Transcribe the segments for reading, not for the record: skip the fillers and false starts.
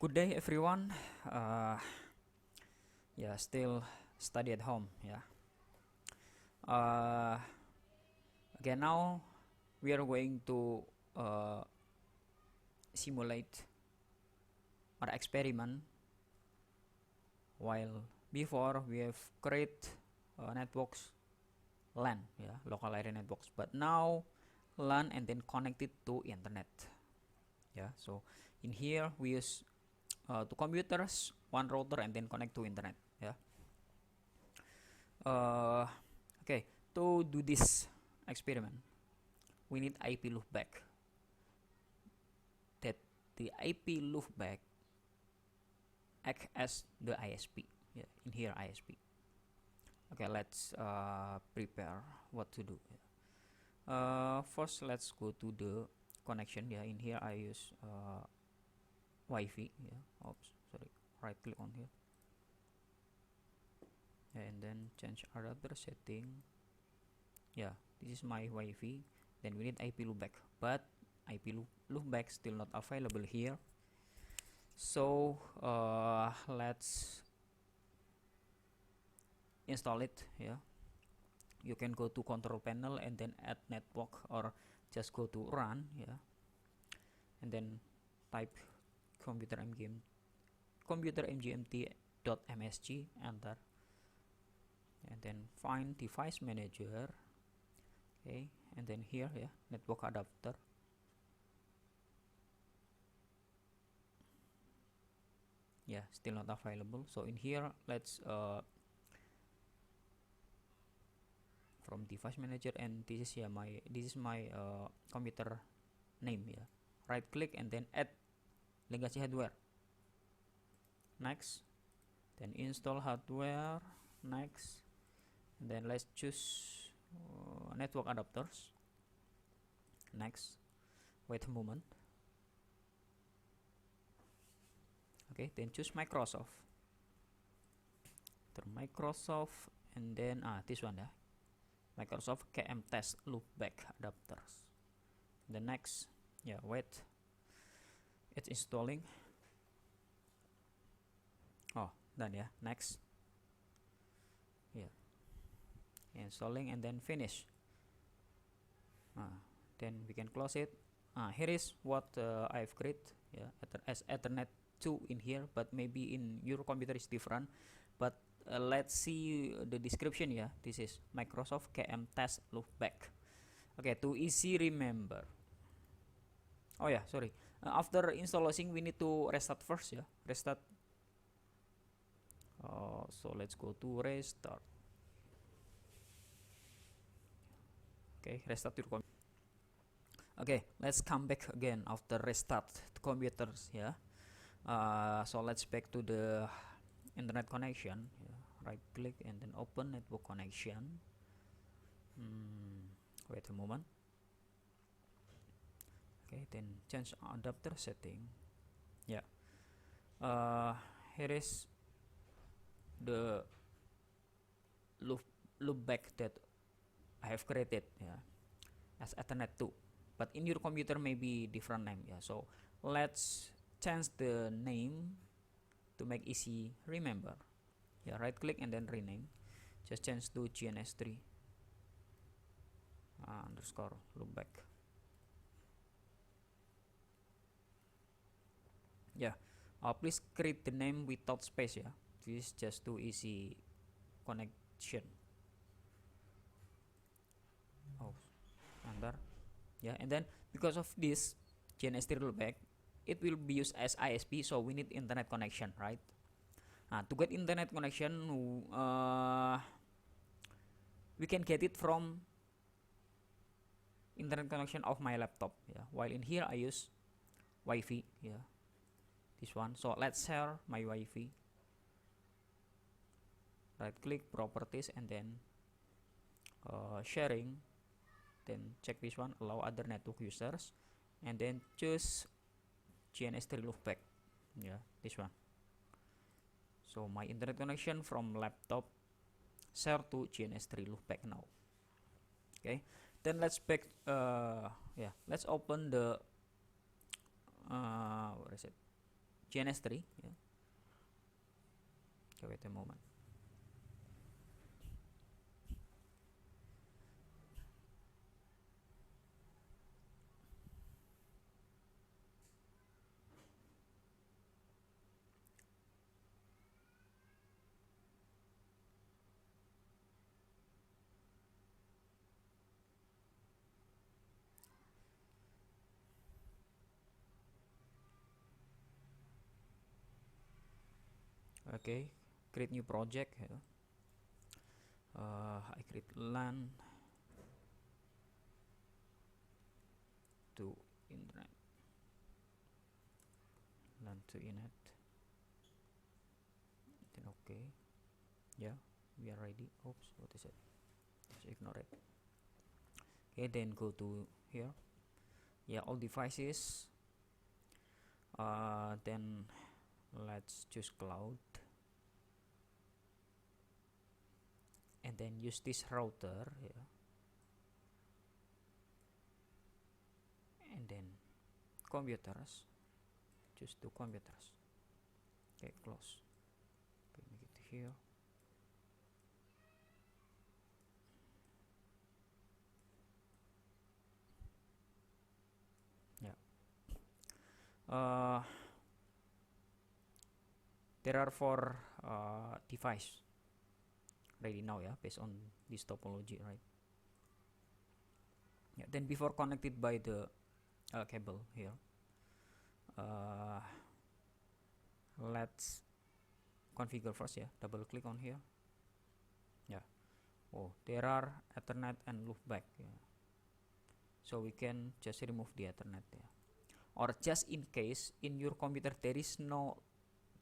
Good day, everyone. Yeah, still study at home. Yeah. Uh, okay, now we are going to simulate or experiment. While before we have create networks LAN, yeah, local area networks. But now LAN and then connect it to internet. Yeah. So in here we use two computers, one router, and then connect to internet. Yeah. Okay, to do this experiment, we need IP loopback. That the IP loopback act as the ISP. Yeah, in here ISP. Okay, let's prepare what to do. First, let's go to the connection. Yeah, in here I use Wi-Fi. Yeah, oops, sorry. Right click on here, and then change adapter setting. Yeah, this is my Wi-Fi. Then we need IP loopback, but IP loopback still not available here. So let's install it. Yeah, you can go to control panel and then add network, or just go to run. Yeah, and then type computer mgmt.msg, enter, and then find device manager. Okay, and then here, yeah, network adapter. Yeah, still not available. So in here, let's from device manager, and this is, yeah, this is my computer name. Yeah, right click and then add legacy hardware. Next, then install hardware. Next, and then let's choose network adapters. Next, wait a moment. Okay, then choose Microsoft. Turn Microsoft, and then this one, yeah, Microsoft KM test loopback adapters. The next, yeah, wait, it's installing. Oh, done. Yeah, next, yeah, installing, and then finish. Then we can close it. Here is what I've created. Yeah, as Ethernet 2 in here, but maybe in your computer is different. But let's see the description. Yeah, this is Microsoft KM test loopback. Okay, to easy remember. Oh yeah, sorry. After installing, we need to restart first. Yeah, restart. So let's go to restart. Okay, restart your computer. Okay, let's come back again after restart the computers. Yeah. So let's back to the internet connection. Yeah. Right click and then open network connection. Wait a moment. Okay, then change adapter setting. Yeah. Here is the loopback that I have created. Yeah, as Ethernet 2. But in your computer maybe different name. Yeah. So let's change the name to make easy remember. Yeah, right click and then rename. Just change to GNS3 underscore loopback. Yeah, please create the name without space. Yeah, this is just too easy connection. Oh, enter. Yeah, and then because of this GNS3 loopback, it will be used as ISP, so we need internet connection, right? To get internet connection, we can get it from internet connection of my laptop. Yeah, while in here I use Wi-Fi. Yeah, this one. So let's share my Wi-Fi. Right click properties and then sharing. Then check this one, allow other network users, and then choose GNS3 loopback. Yeah, this one. So my internet connection from laptop share to GNS3 loopback now. Okay, then let's back. Yeah, let's open the what is it? GNS3. Yeah. Okay, wait a moment. Okay, create new project. Yeah. I create LAN to internet. LAN to internet. Then okay. Yeah, we are ready. Oops, what is it? Just ignore it. Okay, then go to here. Yeah, all devices. Then let's choose cloud, and then use this router. Yeah, and then computers. Choose two computers. Okay, close. Okay, make it here. Yeah. There are 4 device ready now, yeah, based on this topology, right? Yeah. Then before connected by the cable here, let's configure first. Yeah, double click on here. Yeah. Oh, there are Ethernet and loopback. Yeah. So we can just remove the Ethernet. Yeah. Or just in case in your computer there is no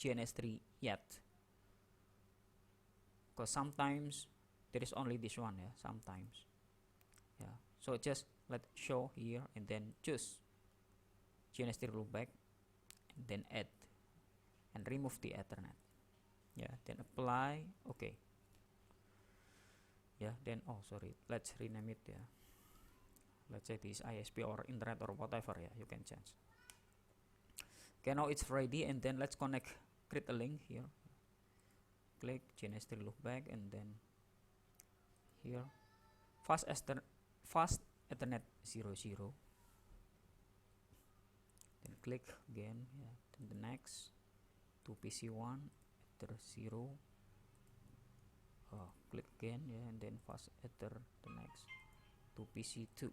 GNS3 yet, because sometimes there is only this one. Yeah, sometimes. Yeah. So just let's show here and then choose GNS3 loopback and then add and remove the Ethernet. Yeah, then apply. Okay. Yeah, then oh sorry, let's rename it. Yeah, let's say this ISP or internet or whatever. Yeah, you can change. Okay, now it's ready, and then let's connect. Create a link here. Click GNS3 loopback, and then here fast Ethernet 00. Then click again. Yeah, then the next to PC1 Ether 0. Click again. Yeah, and then fast Ether the next to PC2.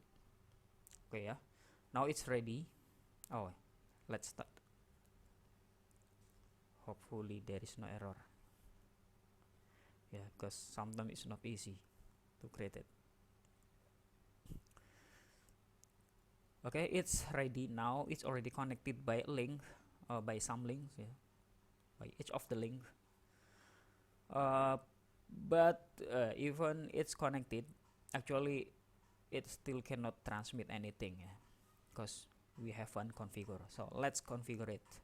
Okay, yeah. Now it's ready. Oh, let's start. Hopefully there is no error. Yeah, because sometimes it's not easy to create it. Okay, it's ready now. It's already connected by a link, by some links. Yeah, by each of the link. But even it's connected, actually it still cannot transmit anything. Yeah, because we haven't configured. So let's configure it.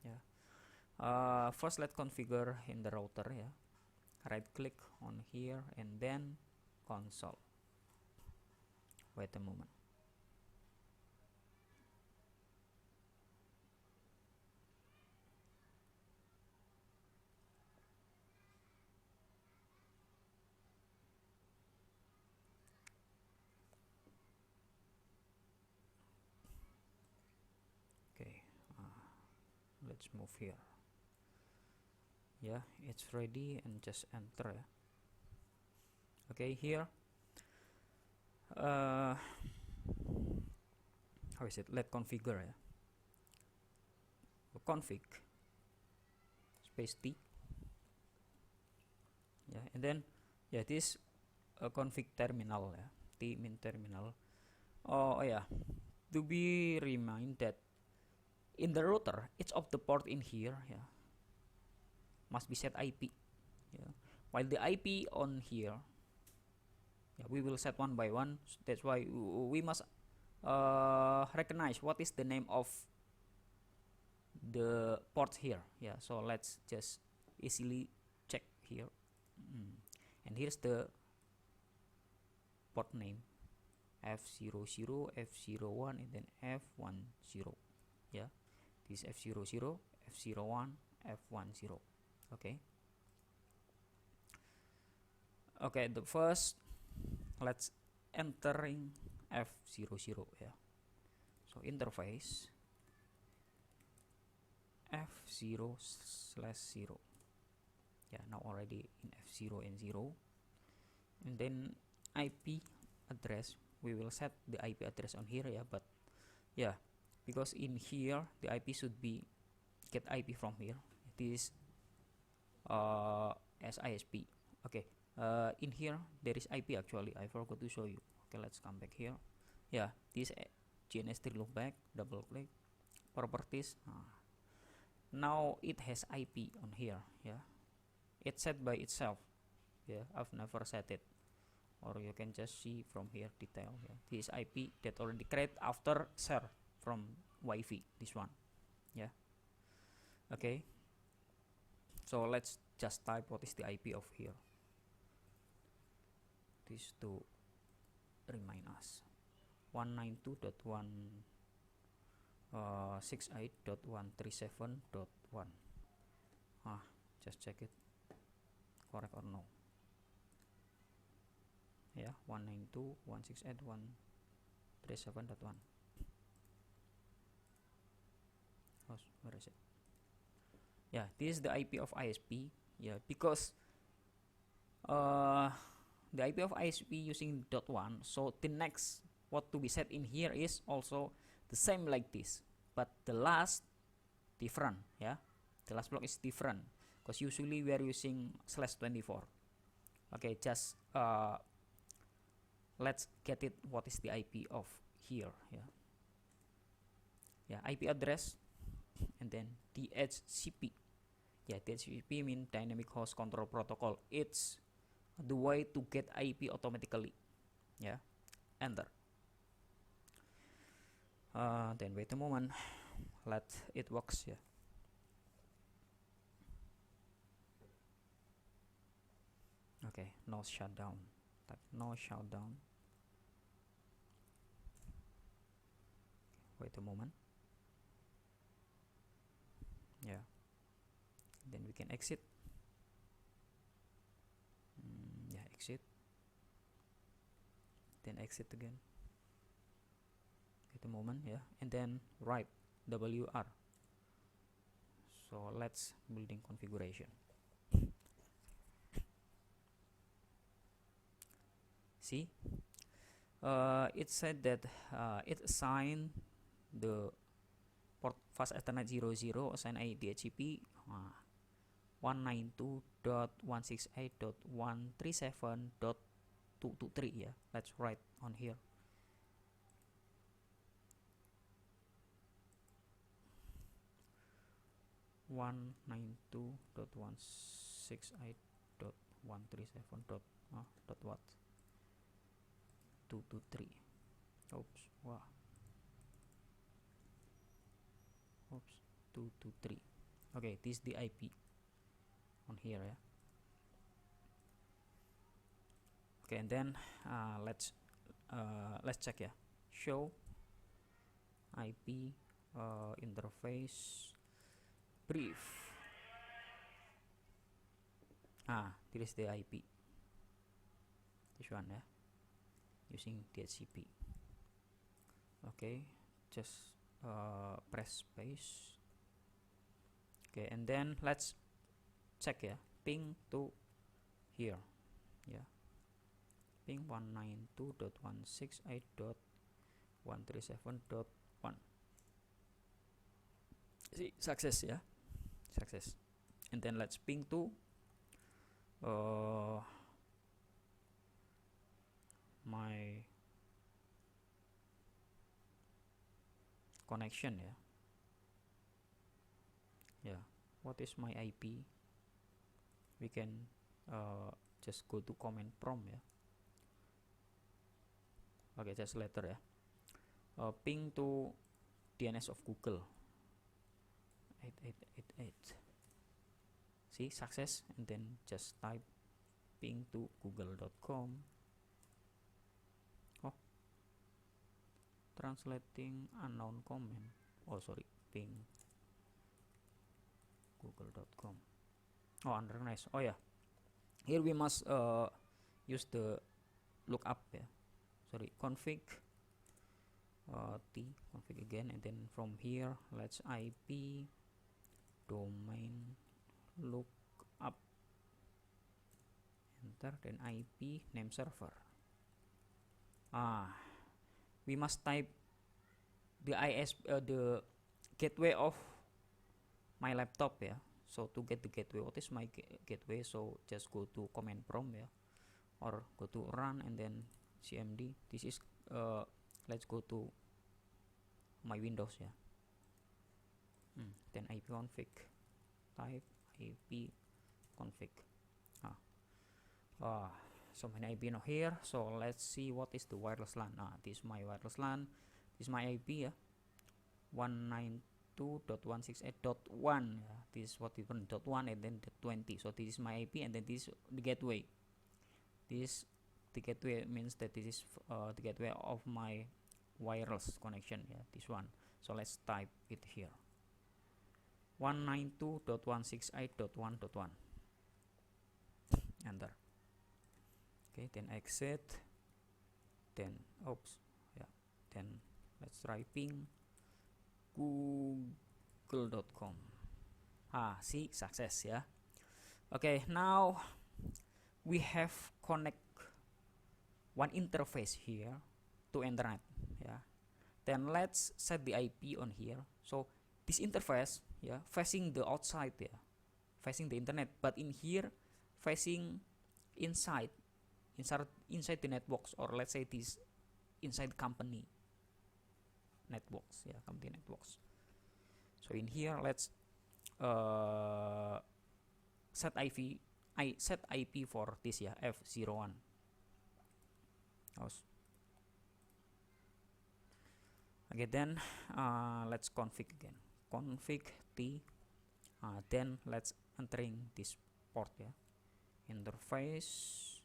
Yeah. First let's configure in the router. Yeah. Right click on here and then console. Wait a moment. Okay, let's move here. Yeah, it's ready, and just enter. Yeah. Okay, here how is it? Let configure. Yeah. Config space T. Yeah, and then yeah, this config terminal. Yeah, T mean terminal. Oh yeah, to be remind that in the router each of the port in here, yeah, must be set IP. Yeah, while the IP on here, yeah, we will set one by one. So that's why we must recognize what is the name of the port here. Yeah, so let's just easily check here. And here's the port name F00, F01, and then F10. Yeah, this F00, F01, F10. Okay. Okay, the first, let's entering F00, yeah. So interface F0/0. Yeah, now already in F0 and 0. And then IP address, we will set the IP address on here, yeah, but yeah, because in here the IP should be get IP from here. It is SISP. Okay, in here there is IP actually. I forgot to show you. Okay, let's come back here. Yeah, this GNS3 loopback. Double click properties. Now it has IP on here. Yeah, it's set by itself. Yeah, I've never set it, or you can just see from here detail. Yeah, this IP that already created after share from Wi-Fi. This one. Yeah. Okay. So let's just type what is the IP of here. This to remind us. 192.168.137.1. Just check it correct or no. Yeah, 192.168.137.1. Where is it? Yeah, this is the IP of ISP. Yeah, because the IP of ISP using .1, so the next what to be set in here is also the same like this, but the last different. Yeah, the last block is different because usually we are using /24. Okay, just let's get it. What is the IP of here? Yeah, IP address and then DHCP. Yeah, DHCP mean dynamic host control protocol. It's the way to get IP automatically. Yeah, enter. Then wait a moment, let it works. Yeah. Okay, no shutdown. Type no shutdown. Wait a moment. Yeah. Then we can exit. Yeah, exit. Then exit again. Wait a moment. Yeah, and then write WR. So let's building configuration. See, it said that it assigned the port fast Ethernet 00 assign a DHCP 192.168.137.223. Yeah, let's write on here. One 92.168.137 dot what 223. Oops, wow. Oops, 223. Okay, this is the IP on here. Yeah. Okay, and then let's check. Yeah, show IP interface brief. This is the IP. This one, yeah, using DHCP. Okay, just press space. Okay, and then let's check. Yeah, ping to here. Yeah, ping 192.168.137.1. See, success. Yeah, success. And then let's ping to my connection. Yeah, what is my IP? We can just go to command prompt. Yeah, okay, just later. Yeah, ping to DNS of Google 8888. See, success. And then just type ping to google.com. Oh, translating unknown command. Oh, sorry, ping google.com. Oh, unrecognized. Oh yeah, here we must use the lookup, yeah. Sorry, config t config again, and then from here let's IP domain lookup, enter, then IP name server. We must type the the gateway of my laptop, yeah. So to get the gateway, what is my gateway? So just go to command prompt, yeah, or go to run and then cmd. This is let's go to my Windows, yeah. Then IP config, type IP config. So many IP now here. So let's see what is the wireless LAN. This is my wireless LAN. This is my IP, yeah. 192.168.1. Yeah. This is what we run .1 and then the 20. So this is my IP, and then this is the gateway. This the gateway means that this is the gateway of my wireless connection, yeah, this one. So let's type it here, 192.168.1.1, enter. Okay, then exit, then oops, yeah, then let's try ping google.com. See, success, yeah. Okay, now we have connect one interface here to internet, yeah. Then let's set the IP on here. So this interface, yeah, facing the outside, yeah, facing the internet, but in here facing inside the networks, or let's say this inside company networks, yeah, company networks. So in here let's set IP for this, yeah, F01. Okay, then let's config again, config t, then let's entering this port, yeah, interface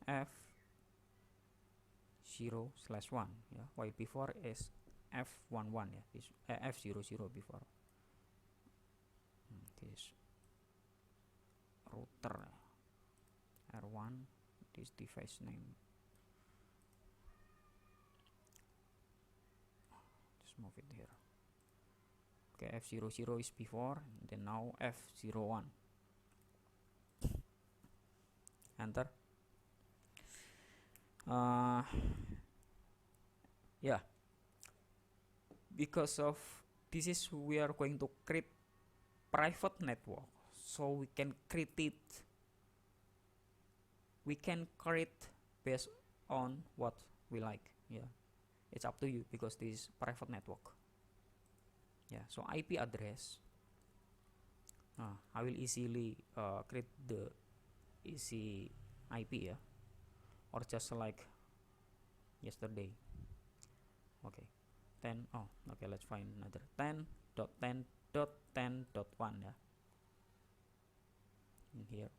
F0/1, yeah, while before is F11, yeah, this F00 before. This router R1, this device name, just move it here. Okay, F00 is before, and then now F01, enter. Yeah, because of this is we are going to create private network, so we can create based on what we like, yeah. It's up to you because this is private network, yeah. So IP address, I will easily create the easy IP, yeah, or just like yesterday. Okay, 10. Oh, okay, let's find another 10.10.10.1, yeah, in here,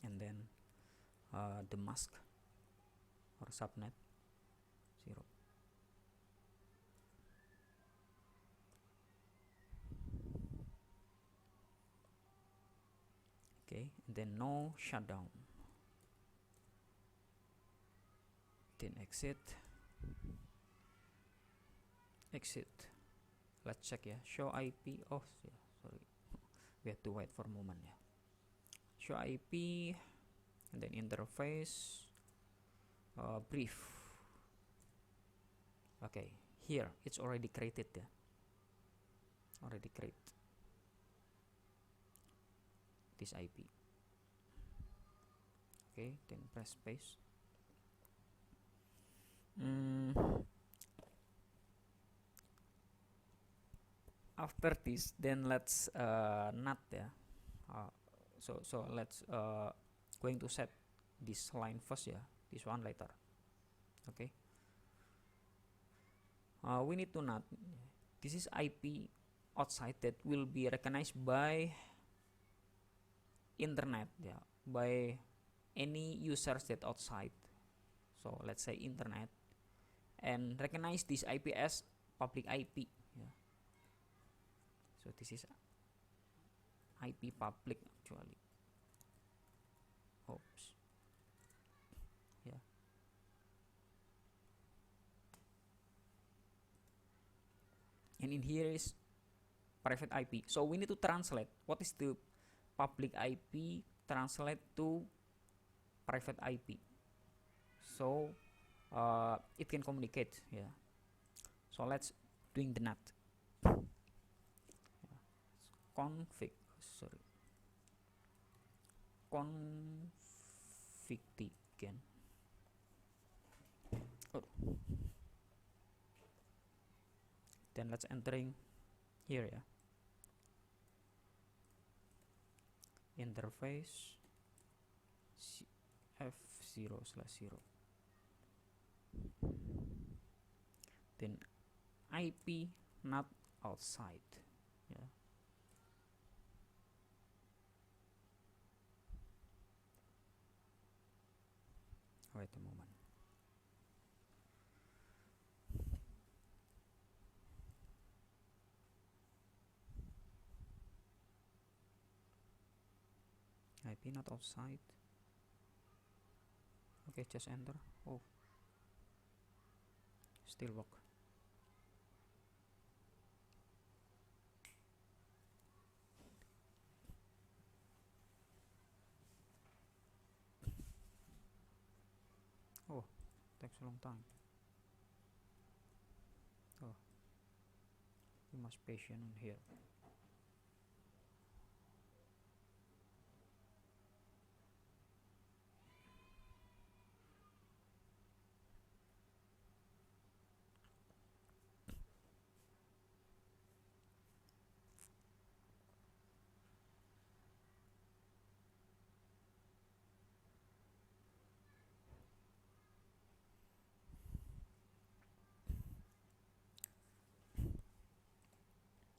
and then the mask or subnet 0. Okay, and then no shutdown, then exit. Let's check, yeah, show IP. Oh yeah, sorry, we have to wait for a moment, yeah. Show IP, and then interface brief. Okay, here it's already created, yeah, already create this IP. Okay, then press space. After this, then let's NAT, yeah. So let's going to set this line first, yeah, this one later. Okay, we need to NAT. This is IP outside that will be recognized by internet, yeah, by any users that outside. So let's say internet, and recognize this IP as public IP, yeah. So this is IP public actually. Oops. Yeah. And in here is private IP. So we need to translate what is the public IP translate to private IP. So it can communicate. Yeah. So let's doing the NAT. Config. Sorry. Config again. Oh. Then let's entering here, yeah. Interface F0/0. Then IP not outside. Yeah. Wait a moment. IP not outside. Okay, just enter. Oh, still work. Oh, takes a long time. Oh, you must patient on here.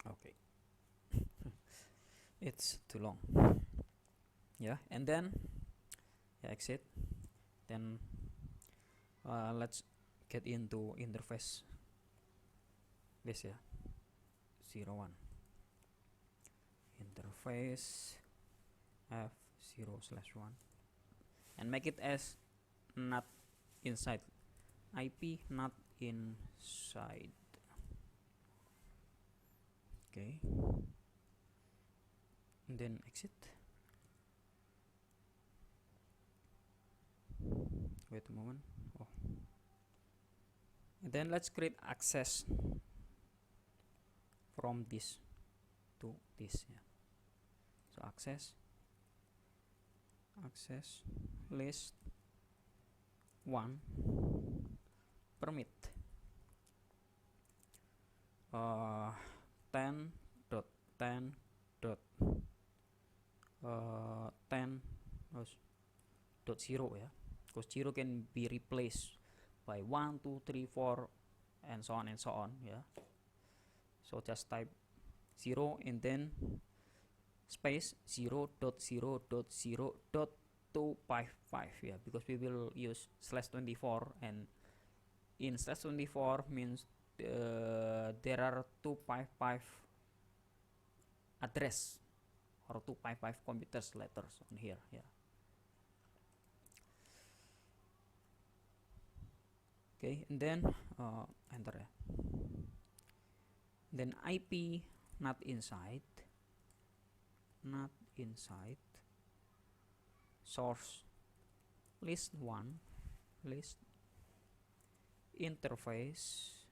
Okay. It's too long. Yeah, and then exit. Then let's get into interface. This, yeah, 01 interface F0/1 and make it as not inside. IP not inside. Okay, and then exit. Wait a moment. Oh, and then let's create access from this to this. Yeah. So access list 1 permit 10.10.0 ya, because 0 can be replaced by 1, 2, 3, 4 and so on yeah. So just type 0 and then space 0.0.0.255, yeah, because we will use /24 and in /24 means there are 255 address or 255 computers letters on here, yeah. Okay, and then enter, ya. Then IP not inside source list 1 list interface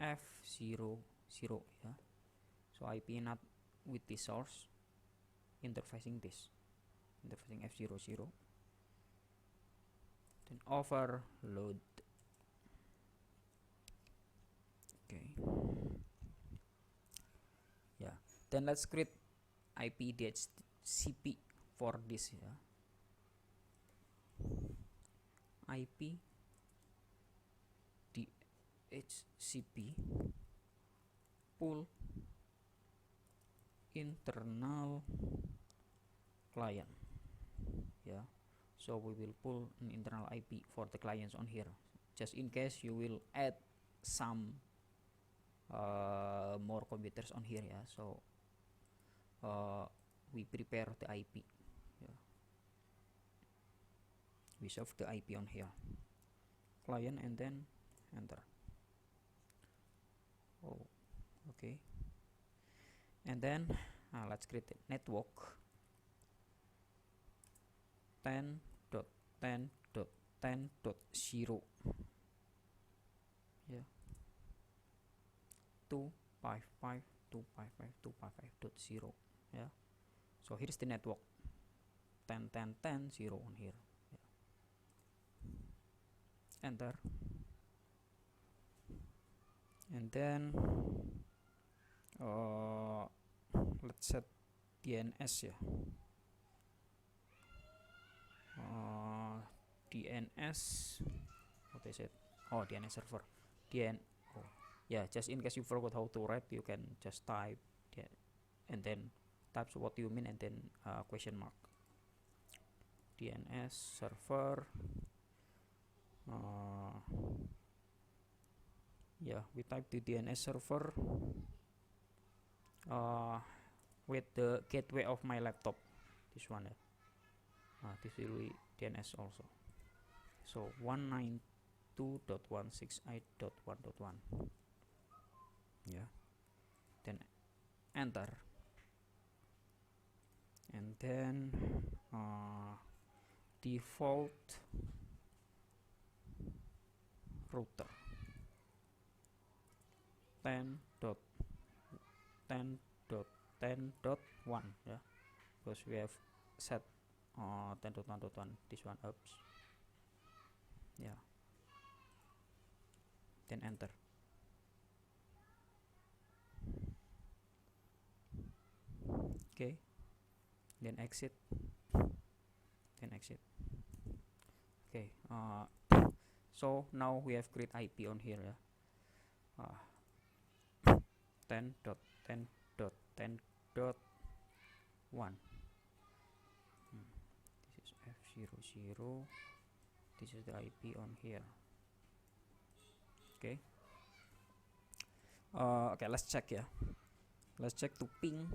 F00, yeah. So IP not with the source, interfacing F00, then overload. Okay, yeah. Then let's create IP DHCP for this, yeah. IP DHCP pull internal client, yeah. So we will pull an internal IP for the clients on here, just in case you will add some more computers on here, yeah. So we prepare the IP. Yeah. We save the IP on here, client, and then enter. Oh, okay. And then let's create a network 10.10.10.0. Yeah, 255.255.255.0. Yeah, so here's the network 10.10.10.0 on here. Yeah. Enter. And then let's set DNS ya. DNS, what is it? Oh, DNS server. Oh, yeah, just in case you forgot how to write, you can just type and then type what you mean and then question mark. DNS server. Yeah, we type the DNS server with the gateway of my laptop. This one, this will be DNS also. So 192.168.1.1. Yeah, then enter, and then default router 10.10.10.1. yeah, because we have set 10.1.1 this one. Oops. Yeah, then enter. Okay, then exit, okay. So now we have create IP on here, yeah. 10.10.10.1. This is F00. This is the IP on here. Okay. Okay, let's check ya. Let's check to ping.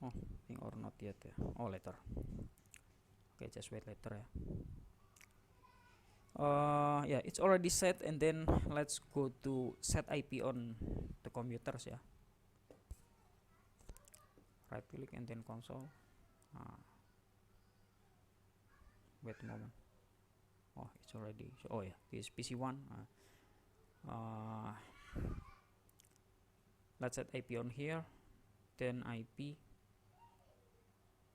Oh, ping or not yet ya. Oh, later. Okay, just wait later ya. Yeah, it's already set, and then let's go to set IP on the computers ya. Right click and then console. Wait a moment. Oh, it's already. Oh yeah, this is PC1. Let's set IP on here. Then IP.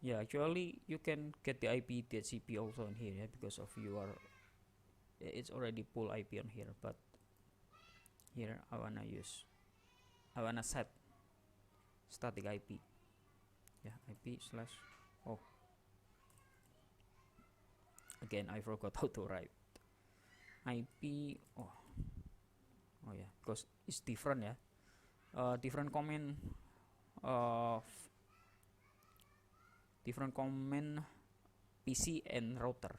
Yeah, actually you can get the IP DHCP also in here, yeah, because of your. It's already full IP on here, but here I wanna set static IP. Yeah, IP slash. Oh, again I forgot how to write IP. Oh yeah, because it's different ya. Different comment PC and router.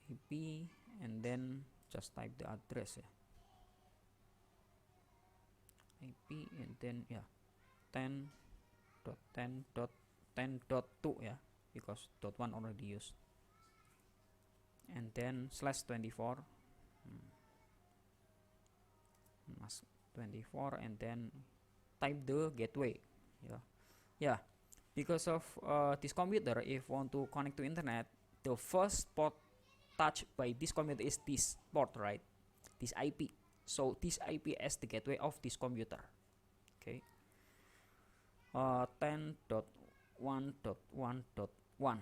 IP and then just type the address ya. IP and then yeah, 10.10.10.2 ya, because .1 already used, and then /24 /24 and then type the gateway. Yeah, because of this computer, if want to connect to internet, the first port touched by this computer is this port, right? This IP. So this IP as the gateway of this computer. Okay. 10.1.1.1.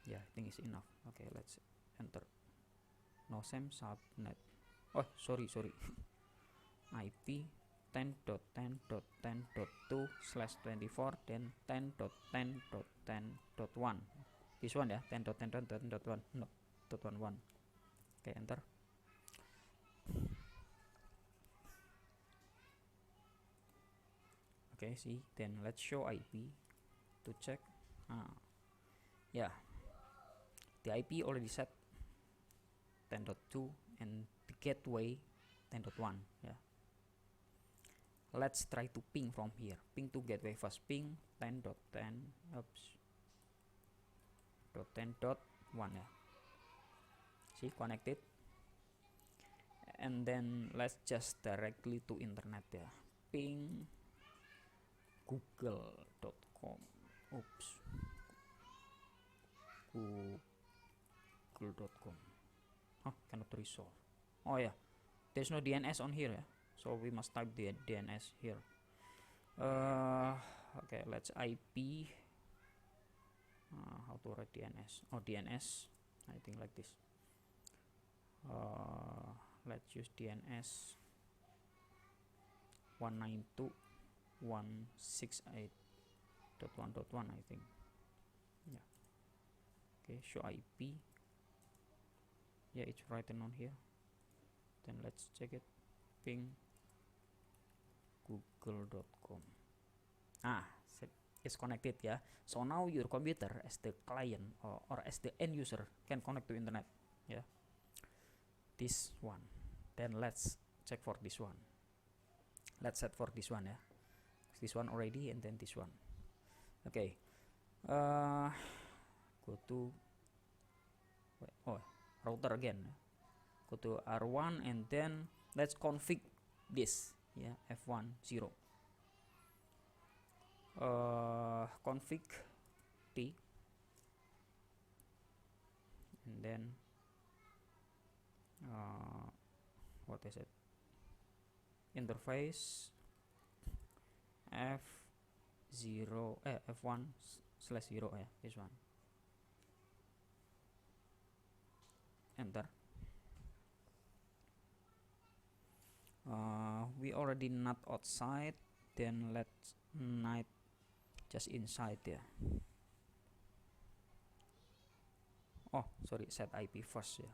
Yeah, I think it's enough. Okay, let's enter. No same subnet. Oh, sorry. IP 10.10.10.2/24, then 10.10.10.1. This one ya, 10.10.10.1, no, .11. Okay, enter. Okay, see, then let's show IP to check. Yeah, the IP already set 10.2 and the gateway 10.1. yeah, let's try to ping from here. Ping to gateway first. Ping 10.10 oops .10.1 ya. See, connected. And then let's just directly to internet ya. Ping google.com. Oops. Google.com. Oh, cannot resolve. Oh yeah, there's no DNS on here ya. So we must type the DNS here. Okay, let's IP. How to write DNS? Oh, DNS. I think like this. Let's use DNS 192.168.1.1 I think. Yeah. Okay, show IP. Yeah, it's written on here. Then let's check it. Ping google.com. It's connected ya. So now your computer as the client or as the end user can connect to internet. Yeah. This one. Then let's check for this one. Let's set for this one ya. This one already, and then this one. Okay. Go to router again. Go to R1 and then let's config this. Yeah, F10. Config T, and then what is it? Interface F1/0 ya, this one. Enter. We already not outside, then let's not just inside there. Oh, sorry, set IP first ya.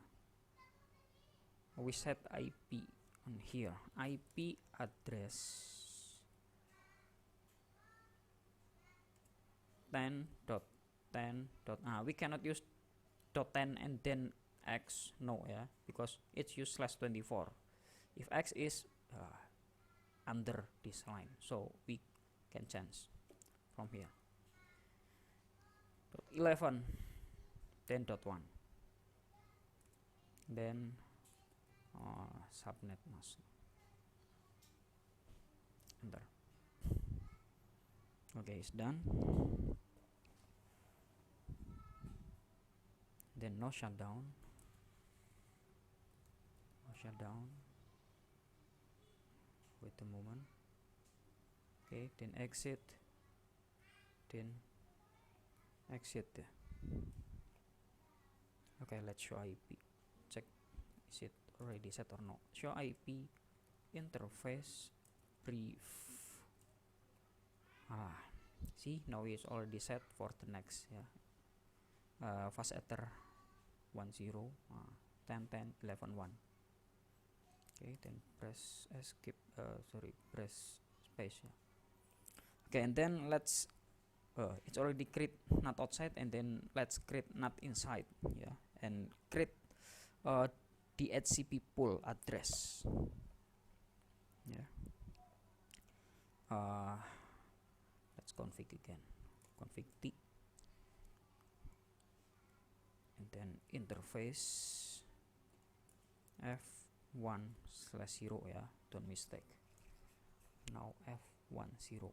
We set IP on here. IP address 10.10. We cannot use .10 and then X, no ya, because it's use /24. If X is under this line, so we can change from here. 11 10.1, then subnet mask. Enter. Okay, it's done. Then no shutdown. Wait a moment. Okay, then exit, then exit. Okay, let's show IP. Check is it already set or no. Show IP interface brief. See, now it's already set for the next fast ether 10 10 11 1. Okay, then press escape, press space ya. Okay, and then let's it's already create not outside, and then let's create not inside ya, and create DHCP pool address ya. Let's config again. Config T, and then interface F1/0 ya, don't mistake. Now F10,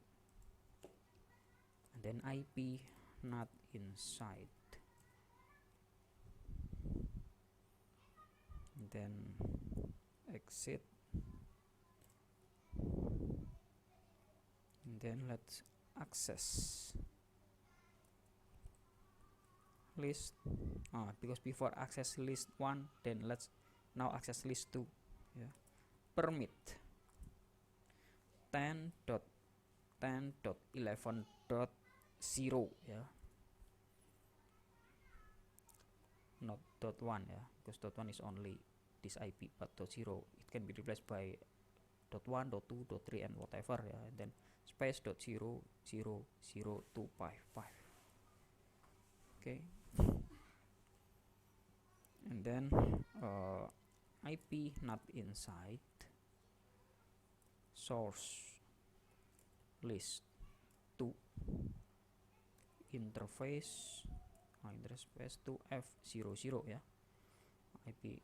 and then IP not inside, and then exit, and then let's access list, because before access list 1, then let's now access list 2 ya. Permit 10.10.11.0 ya, not .1 ya, because .1 is only this IP, but .0 it can be replaced by .1, .2, .3 and whatever ya, and then space .0.0.0.255. Okay, and then IP not inside, source list 2 interface to F00 ya, IP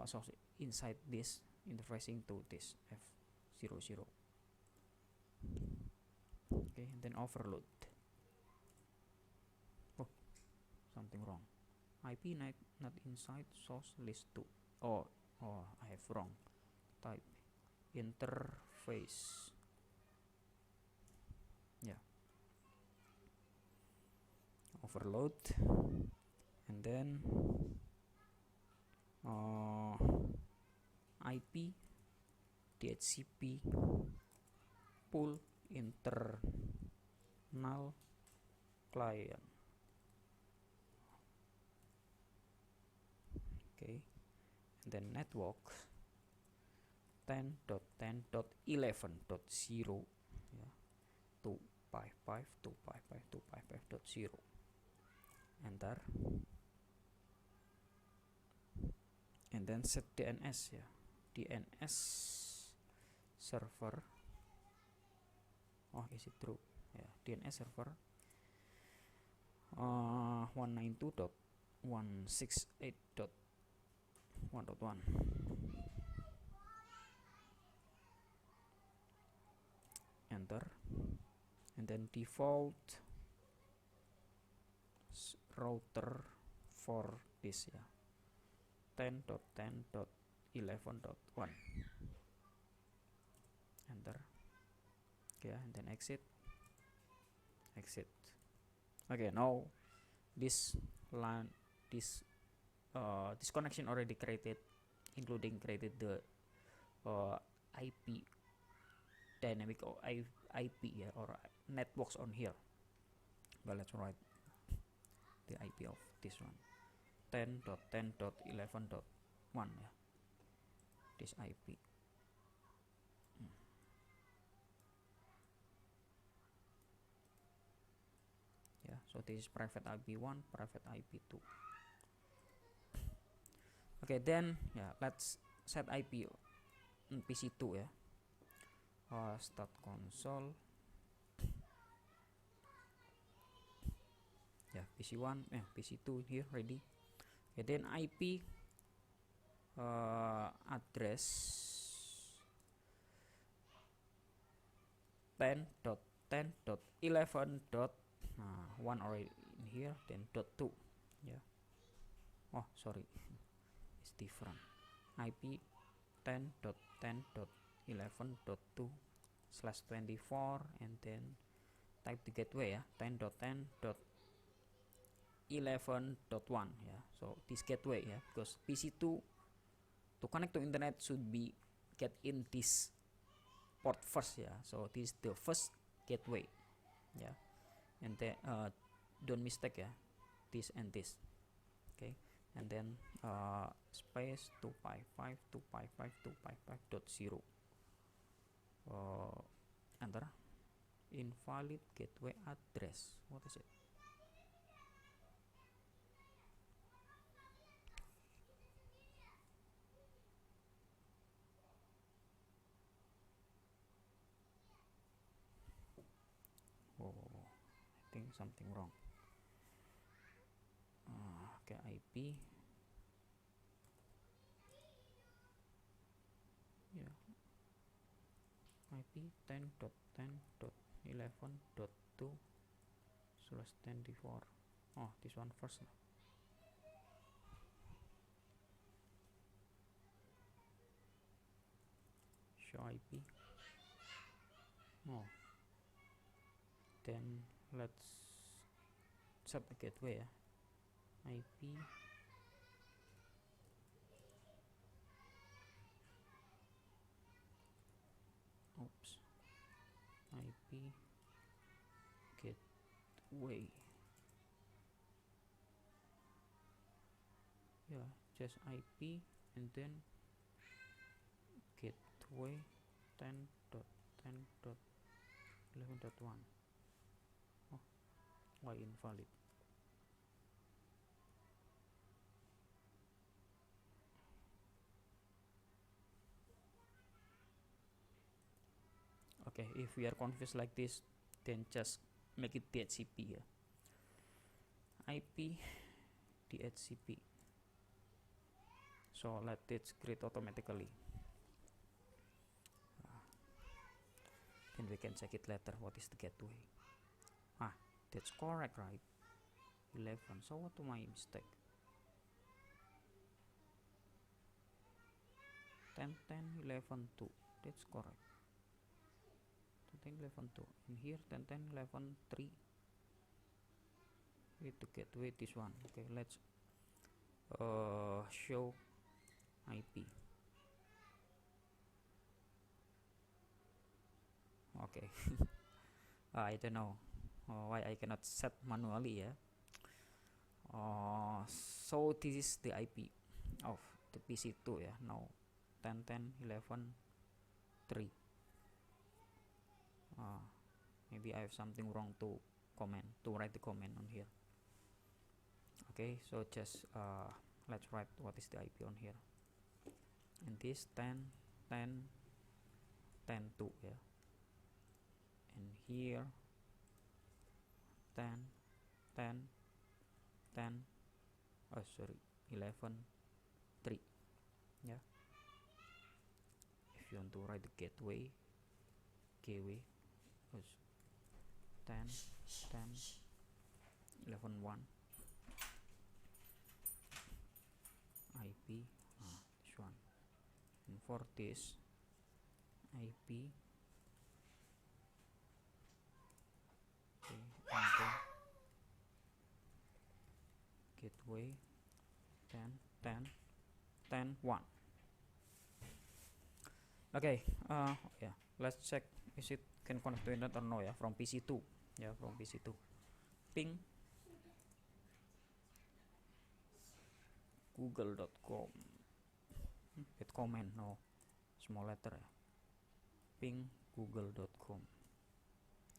source inside this interfacing to this F00. Okay, and then overload. Oh, something wrong. IP not inside source list 2. Oh, I have wrong. Type interface. Yeah. Overload, and then IP DHCP pool internal client. Okay, and then network 10.10.11.0 yeah, 255.255.255.0. Enter, and then set DNS ya, DNS server. Oh, is it true? Yeah, DNS server 192.168.1.1. Enter, and then default router for this ya, 10.10.11.1. Enter. Okay, and then exit. Okay, now this connection already created, including created the IP dynamic or IP yeah, or networks on here. But let's write the IP of this one, 10.10.11.1 yeah, this IP. Yeah, so this is private IP1, private IP2. Okay, then yeah, let's set IP on PC2 ya. Start console. Yeah, PC1, PC2 here ready. Okay, then IP address 10.10.11.1 already in here, then .2 yeah. Oh, sorry, it's different. IP 10.10.11.2/24, and then type the gateway ya, 10.10.11.1 ya. So this gateway ya, because PC2 to connect to internet should be get in this port first ya. So this is the first gateway ya, and then don't mistake ya, this and this. Okay, and then space 255.255.255.0. Enter. Invalid gateway address. What is it? Oh, I think something wrong. Okay, IP. Yeah, IP 10.10.11.2/24. Oh, this one first. Show IP. Oh, then let's set the gateway ya. IP IP gateway. Yeah, just IP and then gateway 10.10.11.1. Oh, why invalid? Okay, if we are confused like this, then just make it DHCP here. IP DHCP. So let it create automatically. Then we can check it later. What is the gateway? That's correct, right? 11. So what my mistake? 10 10 11 2. That's correct. 10 10 11 2. In here 10 10 11 3. With the gateway this one. Okay, let's show IP. Okay. I don't know why I cannot set manually, yeah. So this is the IP of the PC2, yeah. Now 10 10 11 3. Maybe I have something wrong to write the comment on here. Okay, so just let's write what is the IP on here. And this 10 10 10 2, yeah. And here 10 10 10 11 3, yeah. If you want to write the gateway 10 10 11 1 IP, this one. And for this IP, okay, enter gateway 10 10 10 1. Okay, yeah, let's check is it can connect to internet or no, yeah, from PC2, yeah, from PC2. Ping google.com. With comment, no, small letter, yeah. Ping google.com.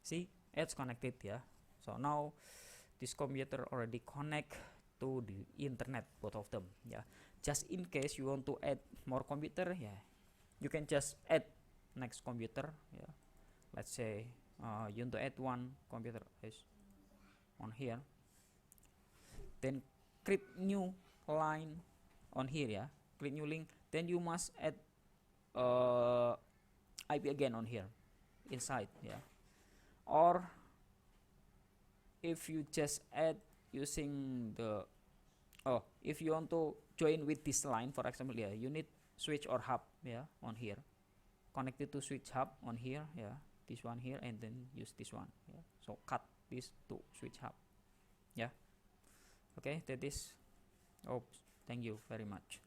See, it's connected, yeah. So now this computer already connect to the internet, both of them, yeah. Just in case you want to add more computer, yeah, you can just add next computer, yeah. Let's say you want to add one computer is on here, then create new line on here, yeah. Create new link, then you must add IP again on here inside, yeah. Or if you just add using the if you want to join with this line, for example, yeah, you need switch or hub, yeah, on here, connected to switch hub on here, yeah, this one here, and then use this one, yeah. So cut this to switch hub, yeah. Okay, that is. Thank you very much.